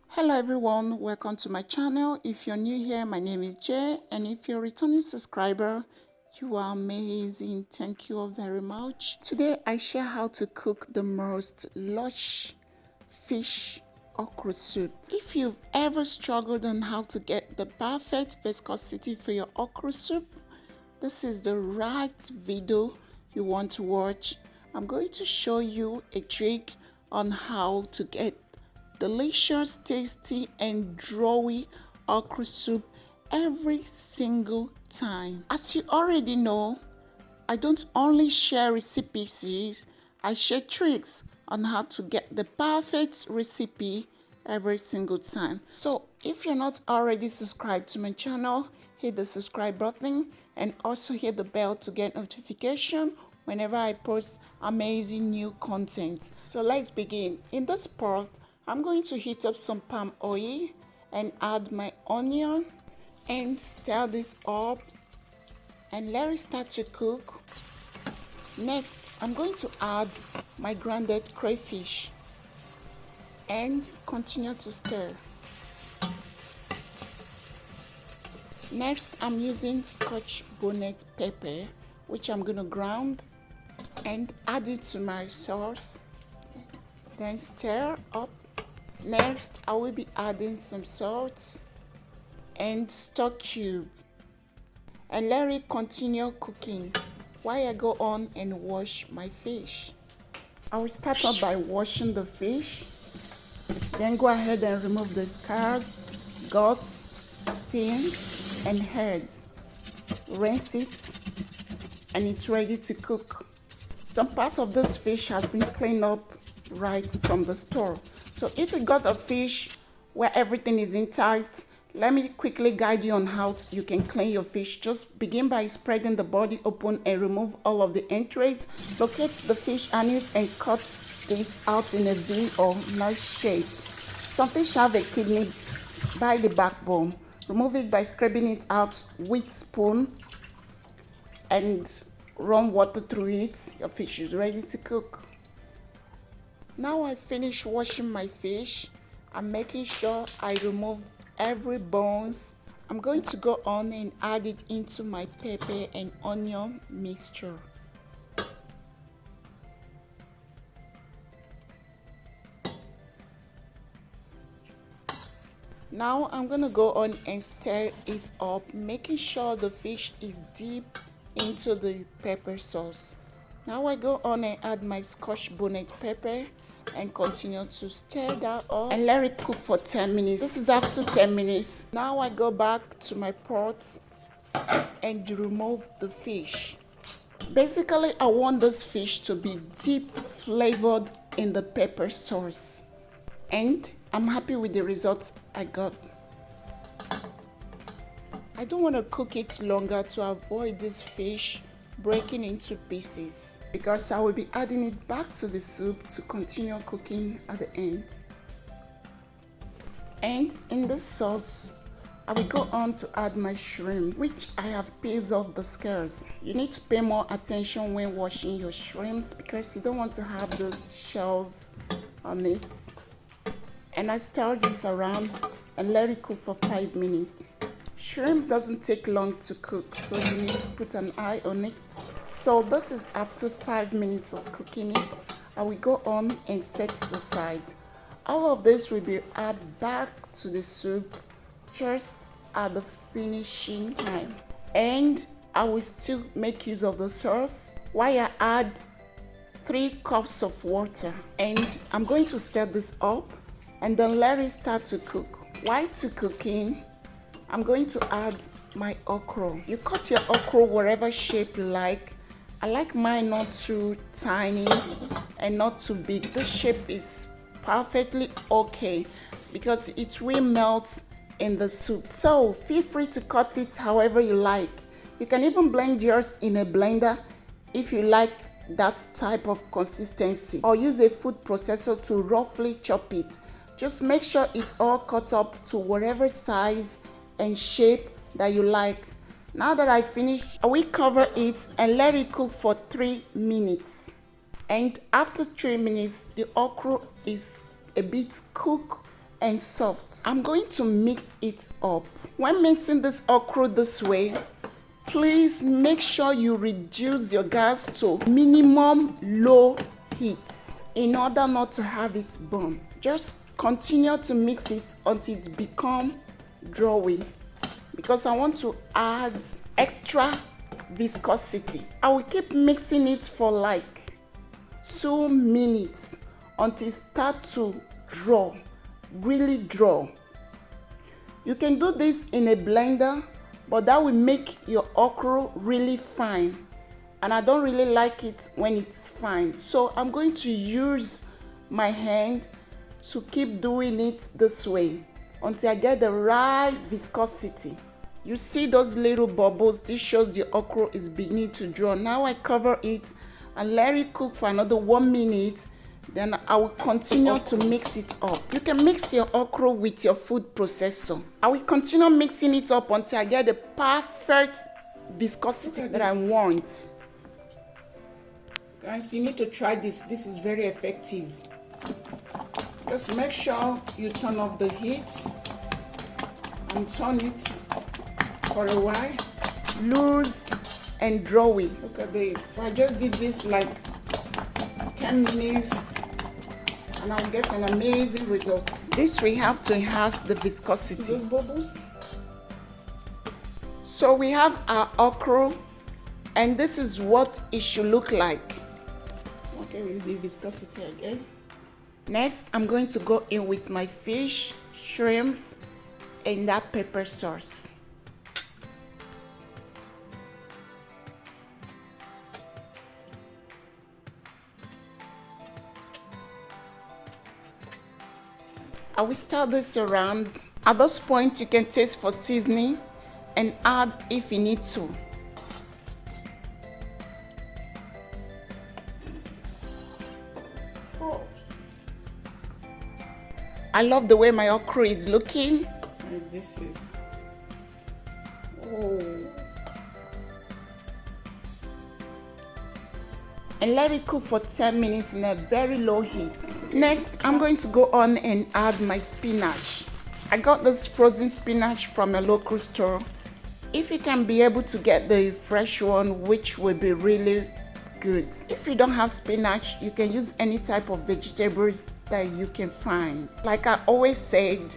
Hello everyone, welcome to my channel. If you're new here, my name is Jay, and if you're a returning subscriber, you are amazing. Thank you all very much. Today I share how to cook the most lush fish okra soup. If you've ever struggled on how to get the perfect viscosity for your okra soup, this is the right video you want to watch. I'm going to show you a trick on how to get delicious, tasty, and drawy okra soup every single time. As you already know, I don't only share recipes, I share tricks on how to get the perfect recipe every single time. So if you're not already subscribed to my channel, hit the subscribe button and also hit the bell to get notification whenever I post amazing new content. So let's begin. In this part, I'm going to heat up some palm oil and add my onion and stir this up and let it start to cook. Next, I'm going to add my grounded crayfish and continue to stir. Next, I'm using Scotch bonnet pepper, which I'm going to ground and add it to my sauce. Then stir up. Next, I will be adding some salt and stock cube and let it continue cooking while I go on and wash my fish. I will start off by washing the fish, then go ahead and remove the scars, guts, fins, and heads. Rinse it, and it's ready to cook. Some part of this fish has been cleaned up right from the store. So if you got a fish where everything is intact, let me quickly guide you on how you can clean your fish. Just begin by spreading the body open and remove all of the entrails. Locate the fish anus and cut this out in a V or nice shape. Some fish have a kidney by the backbone. Remove it by scraping it out with spoon and run water through it. Your fish is ready to cook. Now I finished washing my fish. I'm making sure I removed every bones. I'm going to go on and add it into my pepper and onion mixture. Now I'm gonna go on and stir it up, making sure the fish is deep into the pepper sauce. Now I go on and add my Scotch bonnet pepper and continue to stir that up and let it cook for 10 minutes. This is after 10 minutes. Now I go back to my pot and remove the fish. Basically, I want this fish to be deep flavored in the pepper sauce. And I'm happy with the results I got. I don't want to cook it longer to avoid this fish breaking into pieces because I will be adding it back to the soup to continue cooking at the end. And in this sauce, I will go on to add my shrimps, which I have peeled off the scales. You need to pay more attention when washing your shrimps because you don't want to have those shells on it. And I stir this around and let it cook for 5 minutes. Shrimps doesn't take long to cook, so you need to put an eye on it. So this is after 5 minutes of cooking it. I will go on and set it aside. All of this will be added back to the soup just at the finishing time. And I will still make use of the sauce while I add 3 cups of water. And I'm going to stir this up and then let it start to cook. While to cooking, I'm going to add my okro. You cut your okro whatever shape you like. I like mine not too tiny and not too big. This shape is perfectly okay because it will melt in the soup. So feel free to cut it however you like. You can even blend yours in a blender if you like that type of consistency, or use a food processor to roughly chop it. Just make sure it's all cut up to whatever size and shape that you like. Now that I finished, I will cover it and let it cook for 3 minutes. And after 3 minutes, the okra is a bit cooked and soft. I'm going to mix it up. When mixing this okra this way, please make sure you reduce your gas to minimum low heat in order not to have it burn. Just continue to mix it until it becomes drawy, because I want to add extra viscosity. I will keep mixing it for like 2 minutes until it starts to draw, really draw. You can do this in a blender, but that will make your okra really fine, and I don't really like it when it's fine. So I'm going to use my hand to keep doing it this way until I get the right viscosity. You see those little bubbles? This shows the okra is beginning to draw. Now I cover it and let it cook for another 1 minute. Then I will continue to mix it up. You can mix your okra with your food processor. I will continue mixing it up until I get the perfect viscosity that I want. Guys, you need to try this. This is very effective. Just make sure you turn off the heat and turn it for a while. Loose and drawy. Look at this. I just did this like 10 minutes and I'll get an amazing result. This will help to enhance the viscosity. Those bubbles. So we have our okra, and this is what it should look like. Okay, with the viscosity again. Next, I'm going to go in with my fish, shrimps, and that pepper sauce. I will stir this around. At this point, you can taste for seasoning and add if you need to. Oh. I love the way my okra is looking. And this is, and let it cook for 10 minutes in a very low heat. Next, I'm going to go on and add my spinach. I got this frozen spinach from a local store. If you can be able to get the fresh one, which will be really good. If you don't have spinach, you can use any type of vegetables that you can find. Like I always said,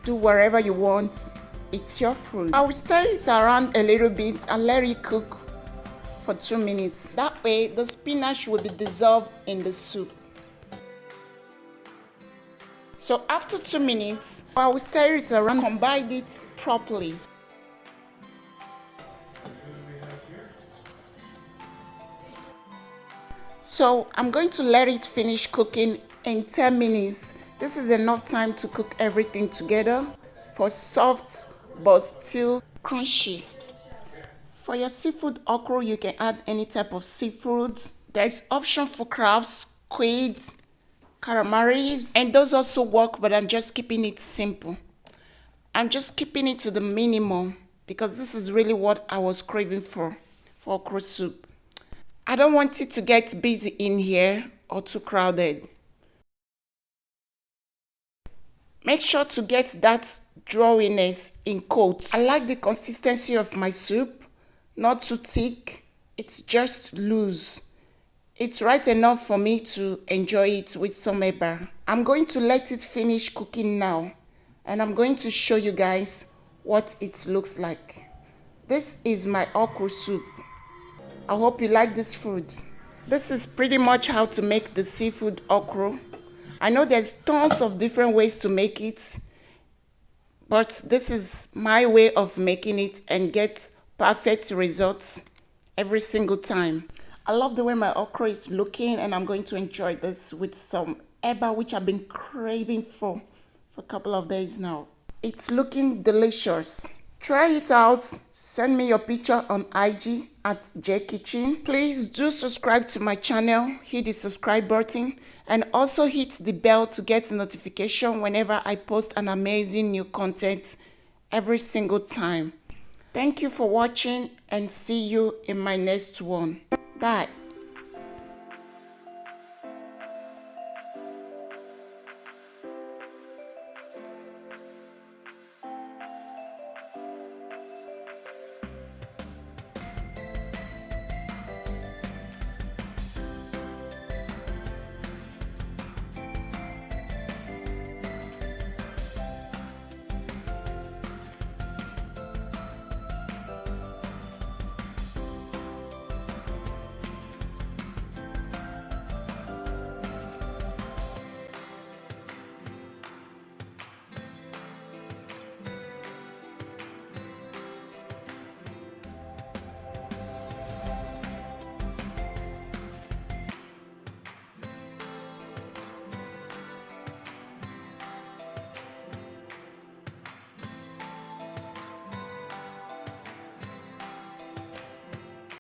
do whatever you want. It's your food. I will stir it around a little bit and let it cook for 2 minutes. That way, the spinach will be dissolved in the soup. So after 2 minutes, I will stir it around, combine it properly. So I'm going to let it finish cooking in 10 minutes. This is enough time to cook everything together for soft but still crunchy. For your seafood okra, you can add any type of seafood. There's option for crabs, squid, calamaris, and those also work, but I'm just keeping it simple. I'm just keeping it to the minimum because this is really what I was craving for okra soup. I don't want it to get busy in here or too crowded. Make sure to get that drawiness in coat. I like the consistency of my soup. Not too thick, it's just loose. It's right enough for me to enjoy it with some eba. I'm going to let it finish cooking now, and I'm going to show you guys what it looks like. This is my okra soup. I hope you like this food. This is pretty much how to make the seafood okra. I know there's tons of different ways to make it, but this is my way of making it and get perfect results every single time. I love the way my okra is looking, and I'm going to enjoy this with some eba, which I've been craving for a couple of days now. It's looking delicious. Try it out. Send me your picture on IG at JKitchen. Please do subscribe to my channel. Hit the subscribe button and also hit the bell to get notification whenever I post an amazing new content every single time. Thank you for watching and see you in my next one. Bye.